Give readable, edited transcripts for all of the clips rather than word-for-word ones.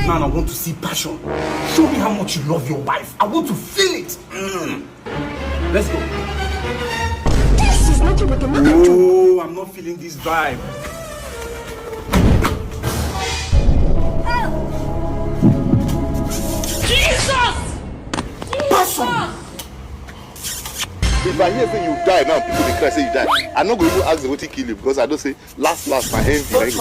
Now I want to see passion. Show me how much you love your wife. I want to feel it. Let's go. Oh, I'm not feeling this vibe. Jesus! Passion! If I hear say you die now, people dey cry say you die. I'm not going to ask them what to kill you because I don't say last my envy.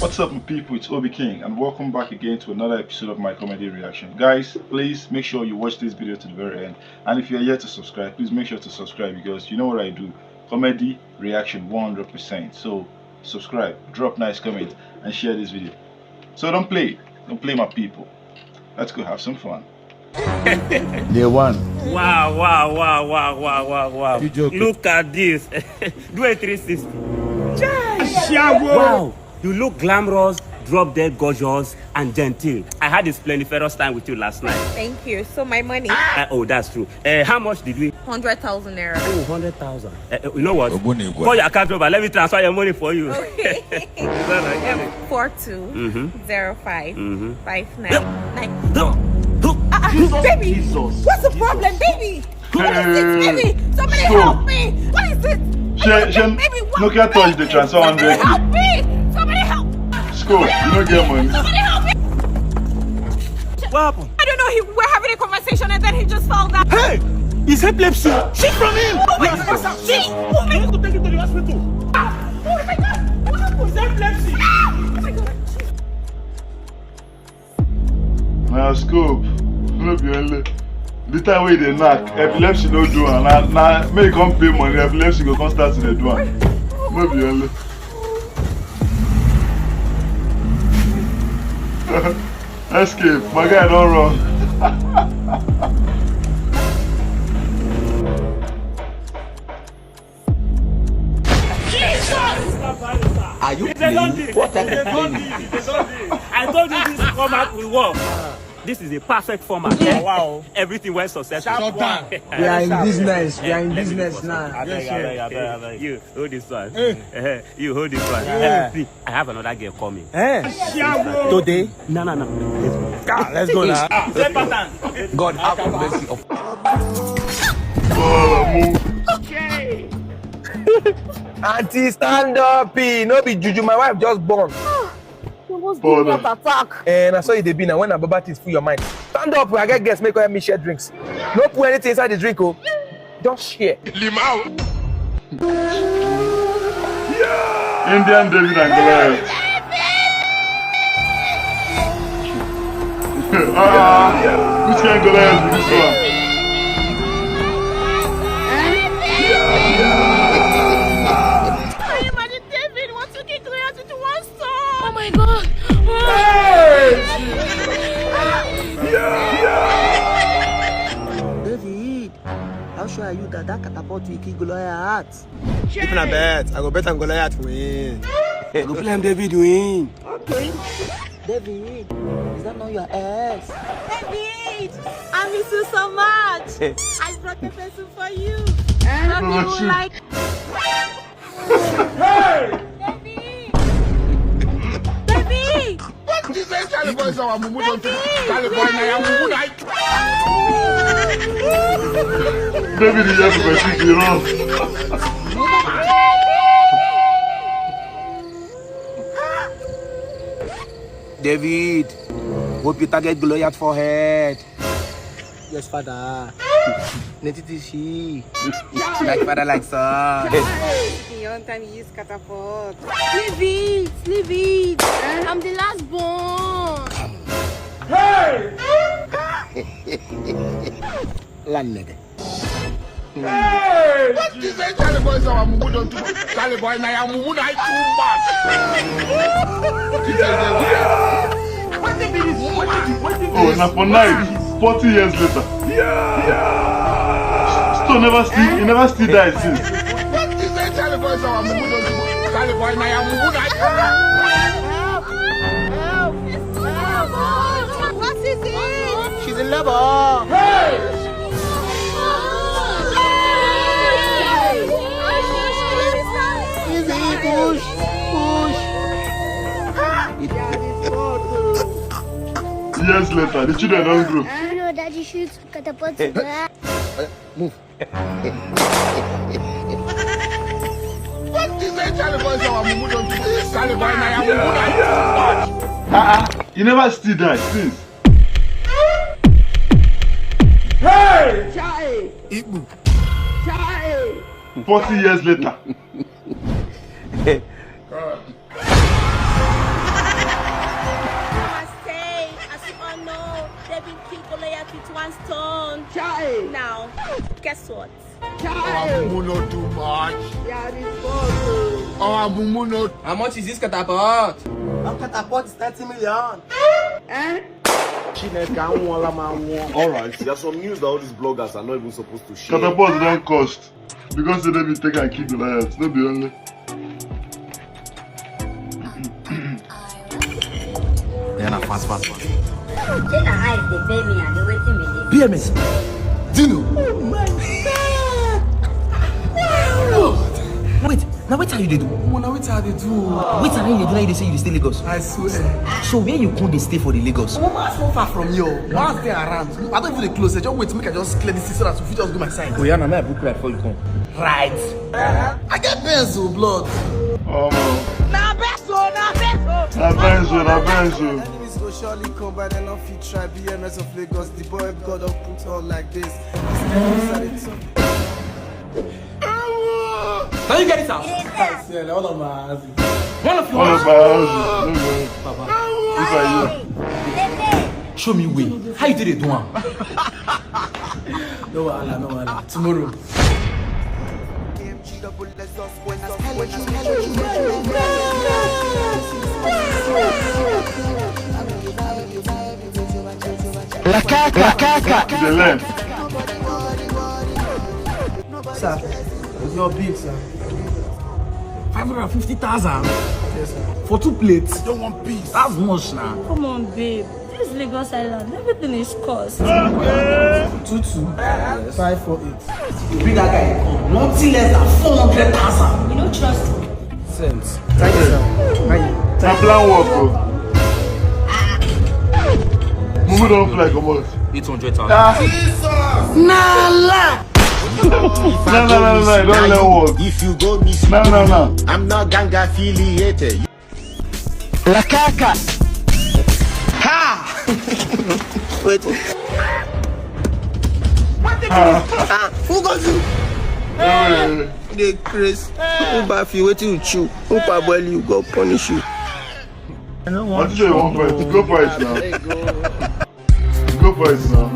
What's up, my people? It's OBIKING and welcome back again to another episode of my comedy reaction. Guys, please make sure you watch this video to the very end, and if you're yet to subscribe, please make sure to subscribe because you know what I do, comedy reaction 100%. So subscribe, drop nice comments, and share this video. So don't play my people. Let's go have some fun. Day one. Wow. You joking? Look at this. Do a 360. Wow. You look glamorous, drop dead gorgeous, and genteel. I had this splendiferous time with you last night. Thank you. So my money? Oh, that's true. How much did we? 100,000 naira. Oh, 100,000. You know what? Call your account number. Let me transfer your money for you. Okay. 420559. Baby, Jesus. what's the problem, baby? What is it, baby? Somebody help me. What is it? Baby, what? No can touch the transfer 100. Help me. Somebody help. School, you don't get money. Somebody help me. What happened? I don't know. We're having a conversation and then he just fell down. Hey! It's epilepsy! Shit from him! Oh my God! Shit! Oh my God! To take him to the hospital. Oh my God! What happened? It's epilepsy! Oh my God! Now, scope. No be only. The time wey dey knack, epilepsy no do am. Na make you come pay money, epilepsy go come start to dey do am. No be only. Escape, my guy don't run. Are you playing? What are you playing? I told you this format will work. This is a perfect format. Oh, wow. Everything went successful. We are in business. We are in business now. I beg. You hold this one. You hold this one. See, I have another girl coming. Today? No. Let's go now. Same pattern. God have mercy of. Okay. Auntie, stand up. No be juju. My wife just born. What's the heart attack? And I saw you the bin. And when Ababa is full your mind. Stand up. I get guests. Make her help me share drinks. No put anything inside the drink. Oh, just share. Limau. Indian David and Goliath. Which kind of Goliath is this one? Oh my God! David, how sure are you that catapult will kill Goliath? If I bet, I go bet on Goliath win. I go play David win. Okay. David, is that not your ex? David, I miss you so much. I brought the pencil for you. Some you like. Hey! David! What is that? Callmewhizzy is our mumu don't David is here to pursue the wrong. David, hope you target Goliath for head. Yes, father. Nentity she. Like father, like son. Beyond time you use catapult. Leave it. I'm the last born. Hey! Land nigga. Hey! What is that? Callmewhizzy is our mumu don't Callmewhizzy na mumu na too much. Oh, now for night, 40 years later. Still never died since. What is that? Callmewhizzy is our mumu don't Callmewhizzy na mumu na Help! What is it? She's in labor. Hey! years later, the children don't grow. No, daddy shoots catapult to that. Move. What is that Charlie boy? So I'm moving on to this Charlie boy. You never still die since. Hey! Chai. Ibu. Chai. 40 years later. As you all know, they've been killed Goliath with one stone. Chai. Now, guess what? Chai. Muno too much. Yeah, this photo. Oh, Muno. How much is this catapult? Our catapult is 30 million. Eh? Alright, there's some news that all these bloggers are not even supposed to share. Catapult don't cost. Because they be taken and kill Goliath. Not the only. Then fast. BMS. Dino. Oh my God. Wait, now what are you do? Now what are they do? Wait, are you do? They say you stay Lagos. I swear. So where you come? They stay for the Lagos. Mama, so far from you. Once they around, I don't even close. Just wait to make I just clear this so that we just do my sign. Oh yeah, now I book right before you come. Right. I get benzo blood. Oh no. Now, Beso. Enemies go surely come by then off you try BMS of Lagos. The boy God of put on like this. Can you get it out? All of my One of you. Papa. If I Show me way. How you did it, do one? No wala. Tomorrow. Lakaka. the land. Sir, it's your bill, sir. 550,000. Yes, sir. For 2 plates. I don't want peace. That's much now. Come on, babe. This is Lagos Island. Everything is cost. 548. You bring that guy come. Nothing less than 400,000. You don't trust me. Cents. Thank you, sir. Thank you. I plan work, bro. Mumu don't fly, come on. 800,000. No, don't let work. If you go miss No. I'm not gang affiliated. Lakaka. Wait. Who got you? The Chris. Who bath you? Wait till you chew. Who parboil you? Go punish you. What you want for it? Go for it now. Go for it now.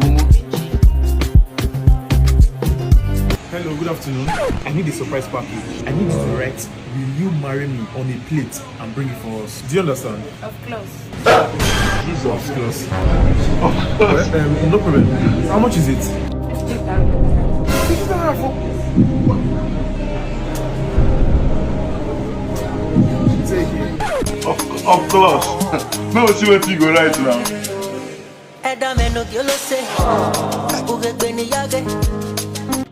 Hello, good afternoon. I need a surprise package. I need you to write, will you marry me on a plate and bring it for us? Do you understand? Of course. Jesus. Of course. No problem. How much is it? 50,000. Of course. No, see what you go right now.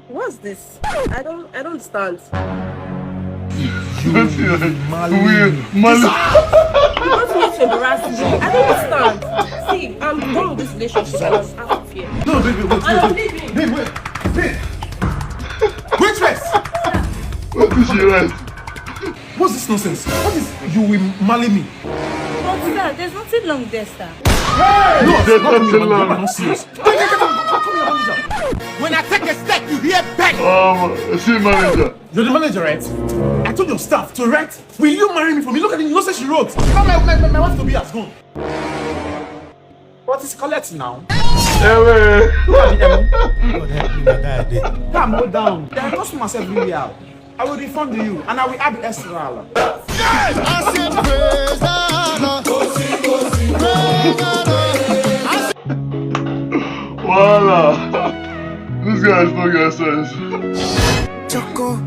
What's this? I don't understand. Mali. You want me to embarrass me? I don't understand. See, I'm done with this relationship and I'm out of here. No, baby, wait. Waitress! What is she right? What's this nonsense? What is you will marry me? But sir, there's nothing wrong there, sir. No, There's nothing wrong. I'm not serious. When I take a step, you hear bang. See manager. You're the manager, right? I told your staff to write, will you marry me for me? Look at the nonsense she wrote. Now my wife to be has gone. What is collect now? Calm down. There are customers everywhere. I will refund you and I will add extra. Voila. This guy is no get sense. Choco.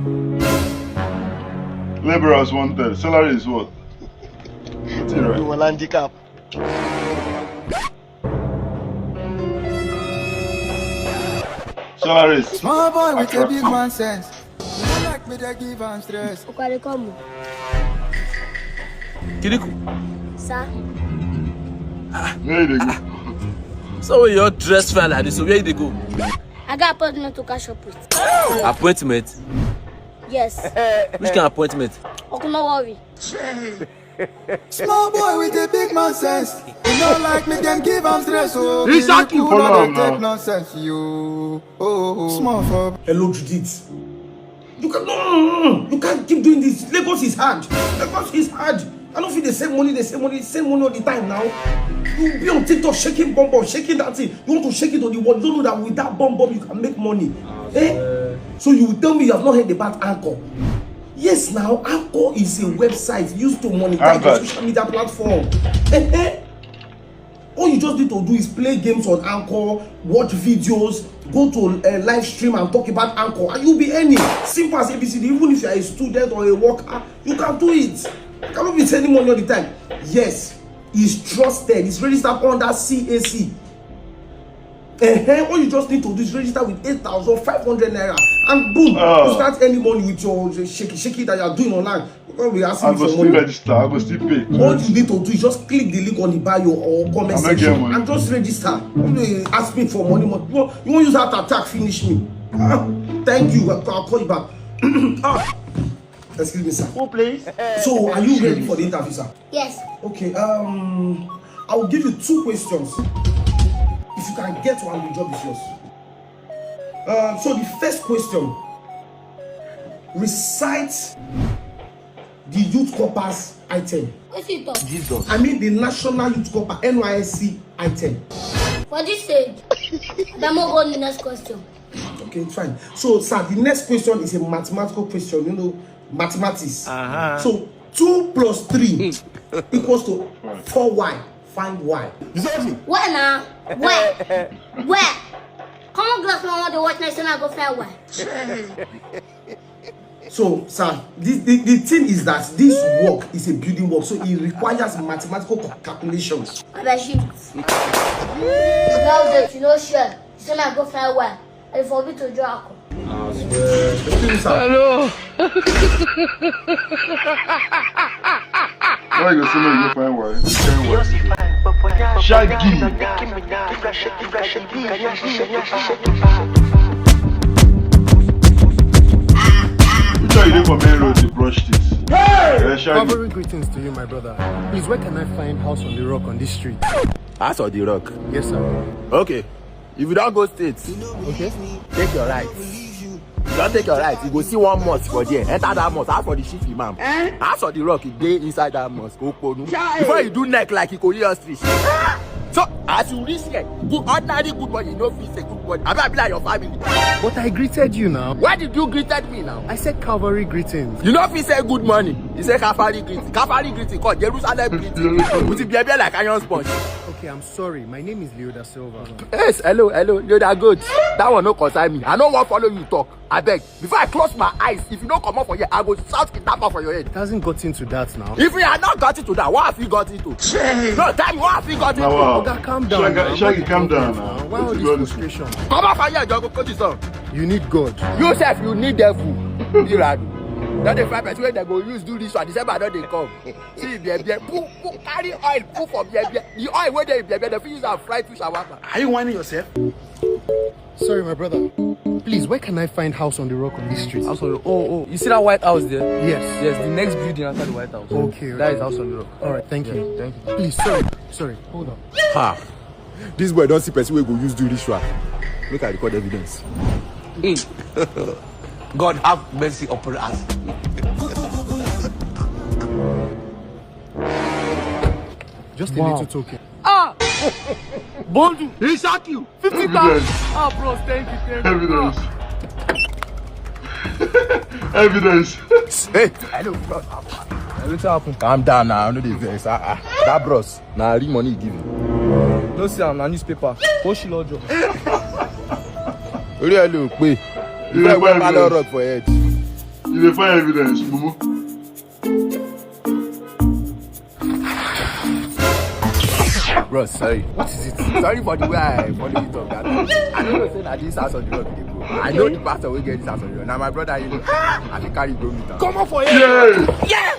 Laborers wanted. Salary is what? You will handicap. Salary is. Small boy with a big man sense. You like me, they give and stress. Okay, come. Kiriku. Sir. There you go. So you're dressed fine like this, so where they go? I got appointment to catch up with. Appointment? Yes. Which kind of appointment? Okay, no worry. Small boy with a big man sense. You know like me, them give him stress. Oh, Exactly. you take nonsense, you. Oh, small for. Hello, Judith. You can't keep doing this. Lagos is hard. Lagos is hard. I don't feel the same money all the time now. You be on TikTok shaking bomb, shaking that thing. You want to shake it on the wall. You don't know that with that bomb you can make money. So you will tell me you have not heard about Anchor. Yes, now Anchor is a website used to monetize your social media platform. All you just need to do is play games on Anchor, watch videos, go to a live stream and talk about Anchor, and you'll be earning. Simple as ABCD. Even if you are a student or a worker, you can do it. You cannot be sending money all the time. Yes, it's trusted. It's registered under CAC. All you just need to do is register with 8,500 naira, and boom, you start earning money with your shaky that you are doing online. We asking I go still register. I go still pay. All you need to do is just click the link on the bio or comment section and just register. Don't ask me for money. You won't use that attack finish me. Thank you. I'll call you back. Excuse me, sir. Oh, please. So, are you ready for the interview, sir? Yes. Okay. I will give you 2 questions. If you can get one, the job is yours. So the first question: recite the Youth Corpers item. What's it talk? Jesus. I mean the National Youth Corper NYSC item. For this stage, then we'll go on the next question. Okay, it's fine. So, sir, the next question is a mathematical question. You know, mathematics. So 2 + 3 equals to 4y. Find y. Where now? Where? Where? Come on, glass man, the watch next time I go fair where? So, sir, the thing is that this work is a building work, so it requires mathematical calculations. I bet you. Now that you know, sure, so I go fair where? And for me to draw. Hello. Why you say no? You find why? Shaggy. You tell you for main road to brush this. Very greetings to you, my brother. Please, where can I find House on the Rock on this street? House on the Rock? Yes, sir. Okay. If you don't go straight, okay, take your right. Don't take your right. You go see one mosque for there. Enter that mosque. Ask for the chief imam. House on the Rock. It dey inside that mosque. Before you do neck like you go your street. So as you reach here, good ordinary good morning. You know, feel say good morning. I be like your family. But I greeted you now. Why did you greeted me now? I said Calvary greetings. You know, if you say good morning, you say Calvary greeting. Calvary greeting called Jerusalem greeting. With the baby like iron sponge. Okay, I'm sorry. My name is Leoda Silva. Yes, hello, Leoda good. That one no concern me. I don't want to follow you talk. I beg. Before I close my eyes, if you don't come up for here, I will shout kidnapper for your head. It hasn't got into that now. If we had not got into that, what have you got into? No, tell me what have you got into? Oga, calm down. Shaggy, calm down now. Why all this frustration? Come up for here, Jogo, coach this on. You need God. Yourself, you need devil. You radu. Not the 5 when they go use do this one. December don't they come. See, carry oil, put from the oil where they the fish are fried fish and water. Are you whining yourself? Sorry, my brother. Please, where can I find House on the Rock on this street? House on the Oh, you see that White House there? Yes. The next building after the White House. Okay. That is House on the Rock. All right, thank you. Thank you. Please, sorry, hold on. Ha! This boy don't see person wey go use do ritual. Make I record evidence. God have mercy upon us. Just a little token. Bondu, he shot you. 50,000. Bros, thank you. Evidence. Hey, hello, bro. What's happened? Calm down now. No dey vex. That bros. Now real money give you. No see am na newspaper. Poshi lojo. Really, pay. You dey wear Balo rock for head. You dey find evidence, Mumu. Bro, sorry. What is it? Sorry for the way I follow you talk that. I don't know say that this house on the rock dey go. I know the pastor will get this house on the road. Now my brother, you know, I can carry go meet him. Come on for it. Yeah.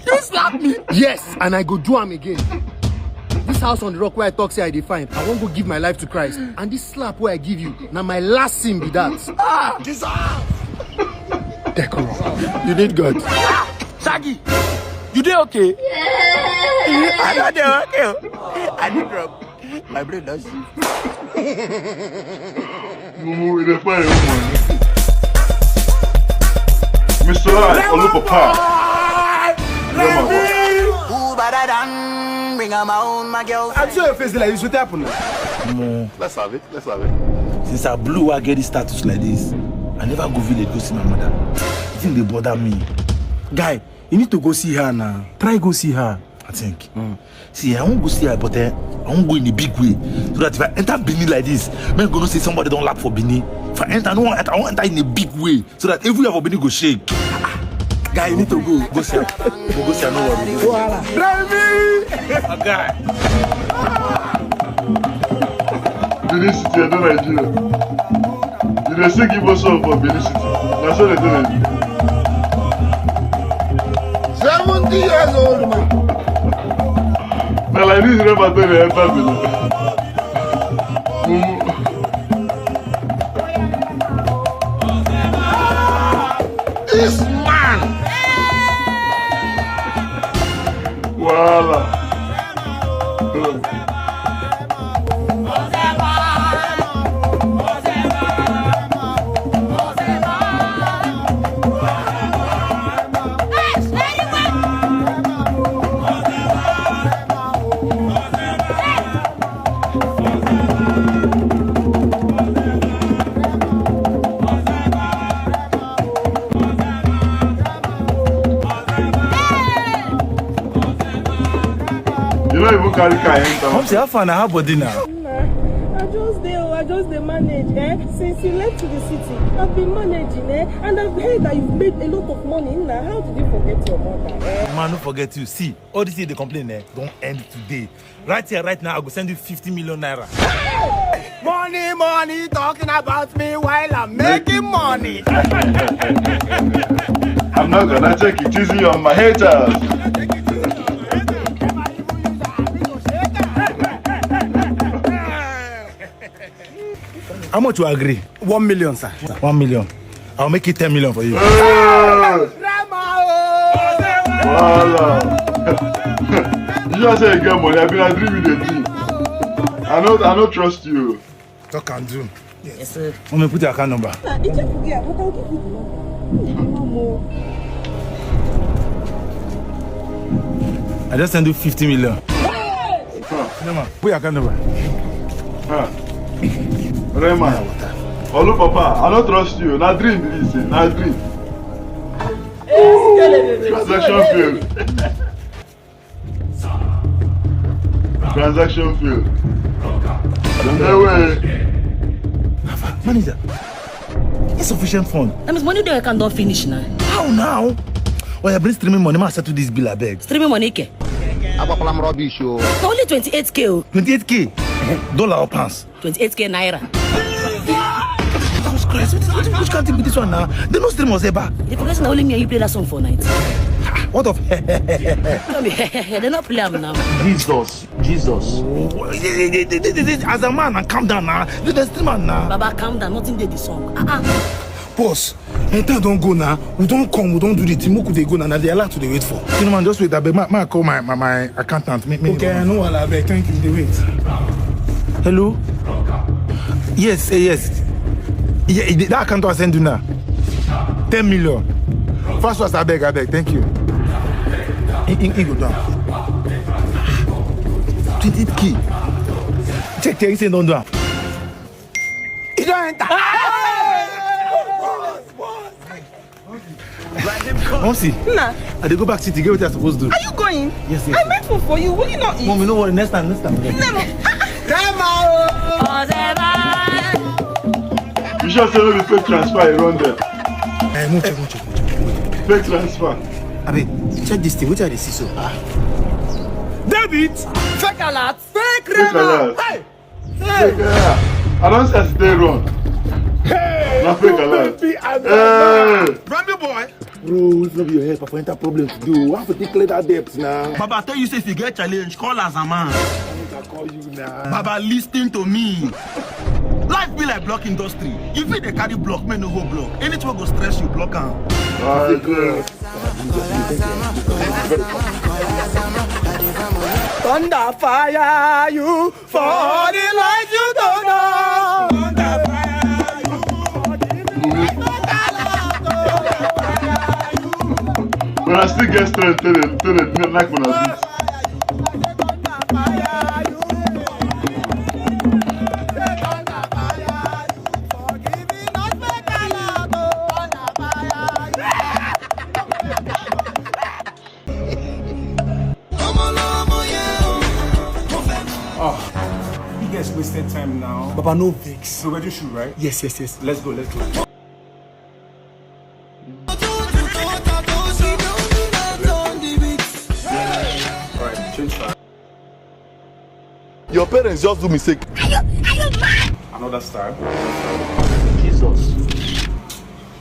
You slap me. Yes, and I go do him again. This this house on the rock where I talk say I define. I won't go give my life to Christ. And this slap where I give you, now my last sin be that. Jesus! Decorum. You need God. Shaggy, you dey okay? I know they okay. I need drop. My brain does shit. Mr. Light, Olupapa. I saw your face like this. What happened? Let's have it. Since I blew, I get this status like this. I never go village go see my mother. I think they bother me. Guy, you need to go see her now. Try go see her. I think. See, I won't go see her, but I won't go in a big way. So that if I enter Bini like this, I'm going to say somebody don't laugh for Bini. If I enter, I won't enter in a big way. So that everywhere for Bini go shake. Guy, you need to go. Go see her. Go see her, no worry. Drive me! Guy. Benin City, I don't Nigeria. You dey still give us up for Benin City. That's what they do. 70 years old, man. Now like this, never tell you enter Benin. This man. Voila. You don't even carry car enter. Mom say, how far now? How body now? I just manage, Since you left to the city, I've been managing, And I've heard that you've made a lot of money, now. How did you forget your mother, Man, don't forget you. See, all this they complain, don't end today. Right here, right now, I go send you 50 million naira. Money, talking about me while I'm making money. I'm not gonna take it easy on my haters. How much you agree? 1 million, sir. 1 million. I'll make it 10 million for you. Voila. You just say you get money. I've been agreeing with the team. I don't trust you. Talk and do. Yes, sir. Let me put your account number. I just send you 50 million. Put your account number. Rema. Olu Papa, I don't trust you. Now dream, please. Now dream. Transaction failed. Transaction failed. No way. Manager, insufficient fund. That means money there can don't finish now. How now? Oh, you bring streaming money, man, settle this bill, I beg. Streaming money, ke? I'm rubbish, yo. Only 28k. 28k? Dollar or pounds? 28k naira. Jesus Christ, which can't be this one now? They no stream us ever. The progression only me and you play that song for night. What of They're not playing now. Jesus. As a man, calm down now. The streamer now. Baba, calm down. Nothing did the song. Boss, enter don't go now. We don't come, we don't do the thing. Who could they go now? They allowed to wait for. You know, man, just wait. I call my accountant. Okay, I know. I'll beg. Thank you. They wait. Hello? Yes. Yeah, that account I send you now. 10 million. First, I beg. Thank you. In go down. 28k. Check, you say don't do. It don't enter. Momsi, Nah. I go back city, get what you're supposed to do. Are you going? Yes. I made food for you. Will you not eat? Mommy, no worry. Next time. You should say no fake transfer around there. No check. Fake transfer. Abi, check this thing. Which are the see so? David! Fake alert. Fake alert. Hey! I don't say stay wrong. Hey! Not fake alert. Hey! Brand boy. Bro, it's not your help. I find that problem to do. I have to declare that debt now. Baba, I tell you, say if you get challenge, call as a man. I call you now. Baba, listen to me. Life be like block industry. If you dey carry block, men no go block. Anything go stress you, block am. Alright, good. Thunder fire you for the light you don't know. Thunder fire you for the But I still get strength to the knife on our beat. You guys wasted time now. Baba, no vex. So we're just shoot, right? Yes. Let's go. Alright, change that. Your parents just do mistake. Another style. Jesus.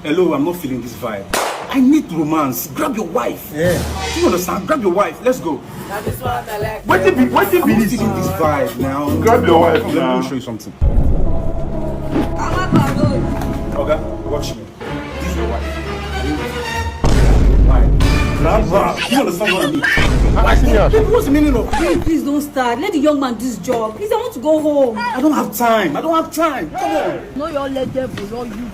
Hello, I'm not feeling this vibe. I need romance. Grab your wife. Yeah. Do you understand? Grab your wife. Let's go. That is what I like. What if this vibe now? Grab your wife now. Let me show you something. Okay, watch me. This is your wife. Why? Grab her. You understand what I mean? Baby, what's the meaning of? Please don't start. Let the young man do his job. Please, I want to go home. I don't have time. Come on. No, your leg devil, no you.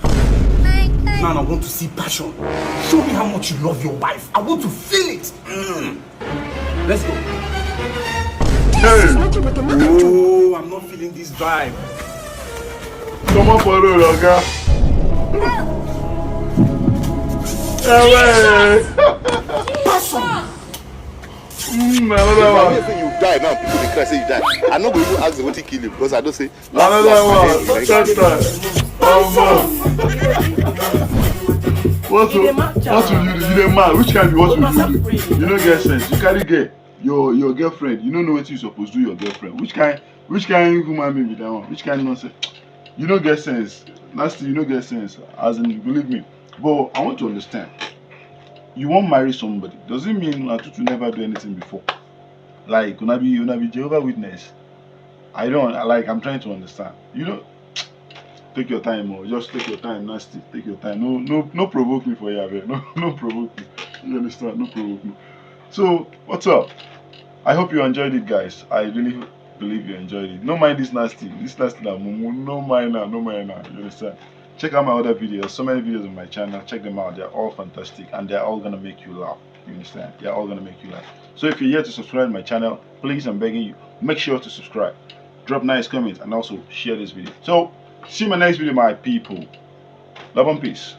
Man, I want to see passion. Show me how much you love your wife. I want to feel it. Let's go. Hey! Oh, I'm not feeling this vibe. Come on for real, Oga. Hey! Passion. Another one. When you die now, people dey cry say you die. I no go even ask the wetin kill you because I don't say. Another one. What will you do? You dey mad. Which kind? What will you do? You no get sense. You carry get your girlfriend. You don't know what you supposed to do your girlfriend. Which kind human being be that one? Which kind nonsense? You don't get sense. Nasty, you don't get sense. As in, believe me. But I want to understand. You won't marry somebody. Does it mean Atutu never do anything before? Like, you be Jehovah Witness. I'm trying to understand. You know, take your time, or just take your time, Nasty. Take your time. No provoke me for you, no provoke me. You understand? No provoke me. So, what's up? I hope you enjoyed it, guys. I really believe you enjoyed it. No mind this Nasty. This Nasty now, no mind now. You understand? Check out my other videos. So many videos on my channel. Check them out. They're all fantastic, and they're all gonna make you laugh. You understand? They're all gonna make you laugh. So if you're here to subscribe to my channel, please, I'm begging you, make sure to subscribe. Drop nice comments and also share this video. So see you in my next video, my people. Love and peace.